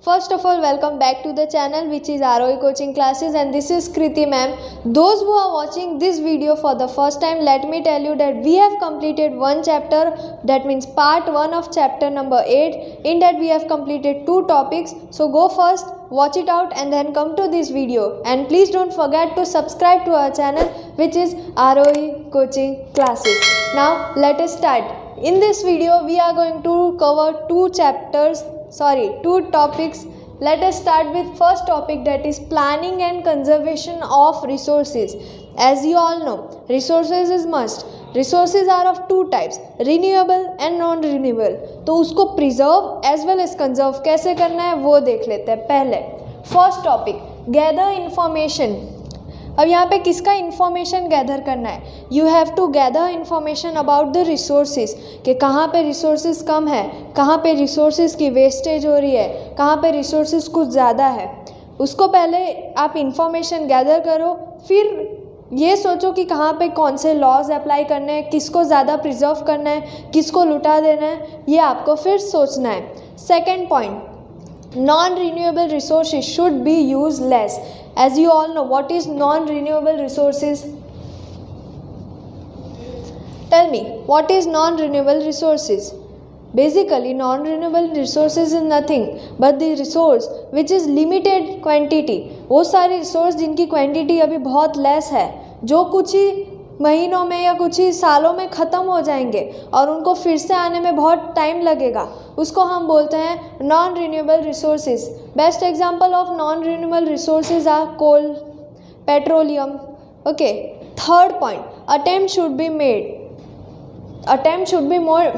First of all, welcome back to the channel which is ROE coaching classes, and this is Kriti ma'am. Those who are watching this video for the first time, let me tell you that we have completed one chapter, that means part 1 of chapter number 8. In that we have completed 2 topics. So go first, watch it out and then come to this video. And please don't forget to subscribe to our channel which is ROE coaching classes. Now let us start. In this video we are going to cover 2 topics. Let us start with first topic, that is planning and conservation of resources. As you all know, resources is must. Resources are of 2 types, renewable and non renewable. तो उसको preserve as well as conserve कैसे करना है वो देख लेते हैं. पहले फर्स्ट टॉपिक, गैदर इन्फॉर्मेशन. अब यहाँ पे किसका इन्फॉर्मेशन गैदर करना है? You have to gather information about the resources, कि कहाँ पे रिसोर्सेज कम है, कहाँ पे रिसोर्सेज की वेस्टेज हो रही है, कहाँ पे रिसोर्सेज कुछ ज़्यादा है. उसको पहले आप इन्फॉर्मेशन गैदर करो, फिर ये सोचो कि कहाँ पे कौन से लॉज अप्लाई करने हैं, किसको ज़्यादा प्रिजर्व करना है, किसको लुटा देना है, ये आपको फिर सोचना है. Second point, non-renewable resources should be used less. As you all know, what is non-renewable resources? Tell me, what is non-renewable resources? Basically, non-renewable resources is nothing but the resource which is limited quantity. वो सारे resource जिनकी quantity अभी बहुत less है, जो कुछ ही महीनों में या कुछ ही सालों में ख़त्म हो जाएंगे और उनको फिर से आने में बहुत टाइम लगेगा, उसको हम बोलते हैं non renewable resources. Best example of non renewable resources are coal, petroleum. Okay. Third point, attempt should be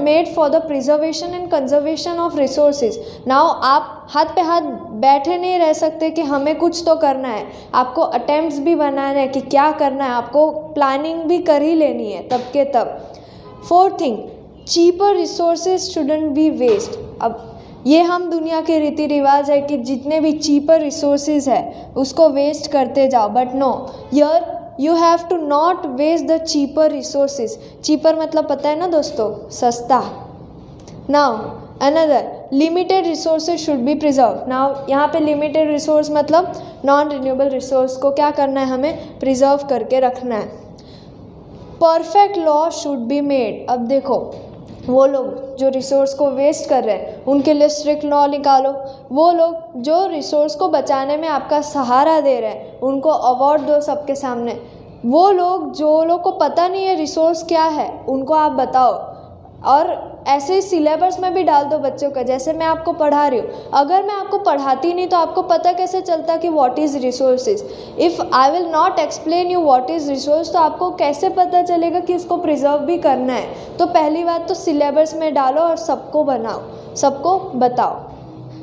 made for the preservation and conservation of resources. Now आप हाथ पे हाथ बैठे नहीं रह सकते कि हमें कुछ तो करना है, आपको अटेम्प्ट्स भी बनाना है कि क्या करना है, आपको प्लानिंग भी कर ही लेनी है तब के तब. Fourth thing, cheaper resources shouldn't be waste. अब ये हम दुनिया के रीति रिवाज है कि जितने भी चीपर रिसोर्सेज है उसको वेस्ट करते जाओ, but no, here you have to not waste the cheaper resources. Cheaper मतलब पता है ना दोस्तों, सस्ता. Now another, limited resources should be preserve. Now यहाँ पे लिमिटेड रिसोर्स मतलब नॉन रिन्यूएबल रिसोर्स को क्या करना है, हमें प्रिजर्व करके रखना है. Perfect law should be made. अब देखो, वो लोग जो रिसोर्स को वेस्ट कर रहे हैं उनके लिए स्ट्रिक्ट लॉ निकालो. वो लोग जो रिसोर्स को बचाने में आपका सहारा दे रहे हैं उनको अवार्ड दो सबके सामने. वो लोग जो लोग को पता नहीं है रिसोर्स क्या है उनको आप बताओ, और ऐसे ही सिलेबस में भी डाल दो बच्चों का. जैसे मैं आपको पढ़ा रही हूँ, अगर मैं आपको पढ़ाती नहीं तो आपको पता कैसे चलता कि what is resources. If I will not explain you what is resource, तो आपको कैसे पता चलेगा कि इसको प्रिजर्व भी करना है. तो पहली बात तो सिलेबस में डालो और सबको बनाओ, सबको बताओ.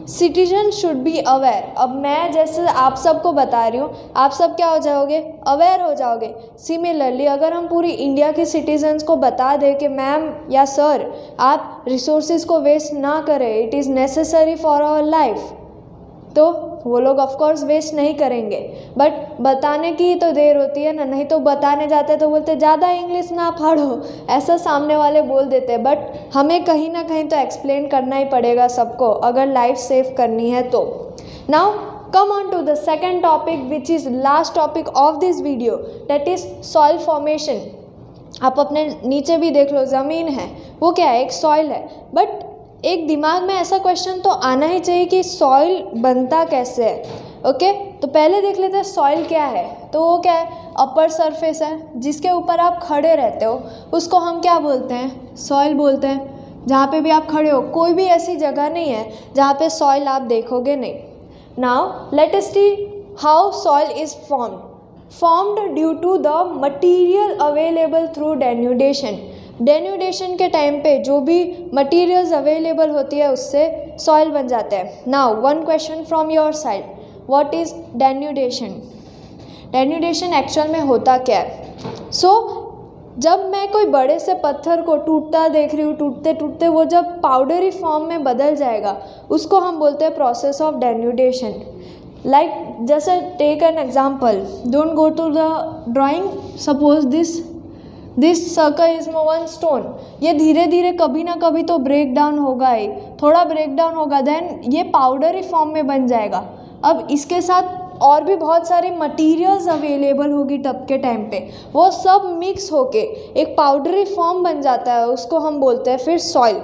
Citizen should be aware. अब मैं जैसे आप सबको बता रही हूँ, आप सब क्या हो जाओगे, अवेयर हो जाओगे. सिमिलरली अगर हम पूरी इंडिया के सिटीजन्स को बता दें कि मैम या सर आप रिसोर्सेज को वेस्ट ना करें, it is necessary for our life, तो वो लोग ऑफ कोर्स वेस्ट नहीं करेंगे. बट बताने की तो देर होती है ना, नहीं तो बताने जाते तो बोलते ज़्यादा इंग्लिश ना पढ़ो, ऐसा सामने वाले बोल देते हैं. बट हमें कहीं ना कहीं तो एक्सप्लेन करना ही पड़ेगा सबको अगर लाइफ सेव करनी है तो. Now come on to the second topic which is last topic of this video, that is soil formation. आप अपने नीचे भी देख लो, ज़मीन है वो क्या है, एक सॉइल है. बट एक दिमाग में ऐसा क्वेश्चन तो आना ही चाहिए कि सॉइल बनता कैसे है. ओके, तो पहले देख लेते हैं सॉइल क्या है. तो वो क्या है, अपर सरफेस है जिसके ऊपर आप खड़े रहते हो, उसको हम क्या बोलते हैं, सॉइल बोलते हैं. जहाँ पे भी आप खड़े हो, कोई भी ऐसी जगह नहीं है जहाँ पे सॉइल आप देखोगे नहीं. Now let us see how soil is formed due to the material available through denudation. Denudation के टाइम पे जो भी मटेरियल्स अवेलेबल होती है उससे सॉइल बन जाते हैं. Now one question from your side, what is denudation? Denudation actual में होता क्या है? जब मैं कोई बड़े से पत्थर को टूटता देख रही हूँ, टूटते टूटते वो जब पाउडरी फॉर्म में बदल जाएगा, उसको हम बोलते हैं प्रोसेस ऑफ डेन्यूडेशन. लाइक जैसे take an example, don't go to the drawing, suppose this this circle is one stone, ये धीरे धीरे कभी ना कभी तो ब्रेक डाउन होगा ही, थोड़ा ब्रेक डाउन होगा, देन ये पाउडरी फॉर्म में बन जाएगा। अब इसके साथ और भी बहुत सारी मटेरियल्स अवेलेबल होगी तब के टाइम पे, वो सब मिक्स होके एक पाउडरी फॉर्म बन जाता है, उसको हम बोलते हैं फिर सॉइल।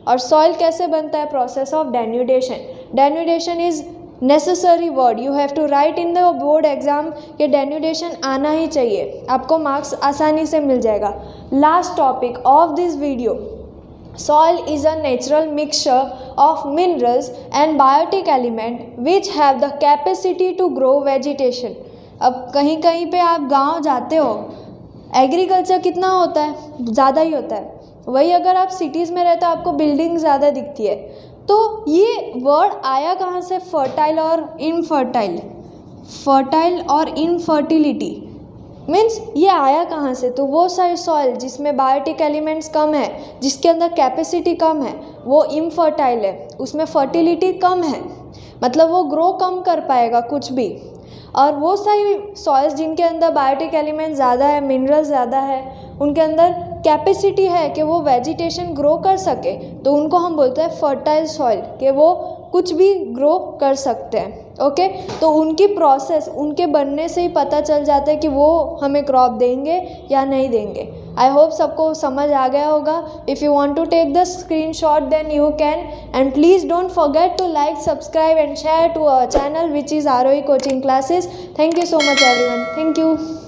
और सॉइल कैसे बनता है? Process of denudation. Denudation is necessary word, you have to write in the board exam कि डेन्यूडेशन आना ही चाहिए, आपको मार्क्स आसानी से मिल जाएगा। Last topic of this video, soil is a natural mixture of minerals and biotic element which have the capacity to grow vegetation। अब कहीं कहीं पे आप गांव जाते हो, एग्रीकल्चर कितना होता है? ज़्यादा ही होता है। वही अगर आप सिटीज़ में रहते हो आपको बिल्डिंग ज़्यादा दिखती है। तो ये वर्ड आया कहाँ से? फर्टाइल और इनफर्टाइल, फर्टाइल और इनफर्टिलिटी मीन्स ये आया कहाँ से? तो वो सारी सॉइल जिसमें बायोटिक एलिमेंट्स कम है, जिसके अंदर कैपेसिटी कम है, वो इनफर्टाइल है, उसमें फर्टिलिटी कम है, मतलब वो ग्रो कम कर पाएगा कुछ भी। और वो सारी सॉइल्स जिनके अंदर बायोटिक एलिमेंट ज़्यादा है, मिनरल्स ज़्यादा है, उनके अंदर कैपेसिटी है कि वो वेजिटेशन ग्रो कर सके, तो उनको हम बोलते हैं फर्टाइल सॉइल, कि वो कुछ भी ग्रो कर सकते हैं। ओके, तो उनकी प्रोसेस, उनके बनने से ही पता चल जाता है कि वो हमें क्रॉप देंगे या नहीं देंगे। आई होप सबको समझ आ गया होगा। If you want to take the screenshot then you can, and please don't forget to like, subscribe and share to our channel which is ROE coaching classes. Thank you so much everyone, thank you.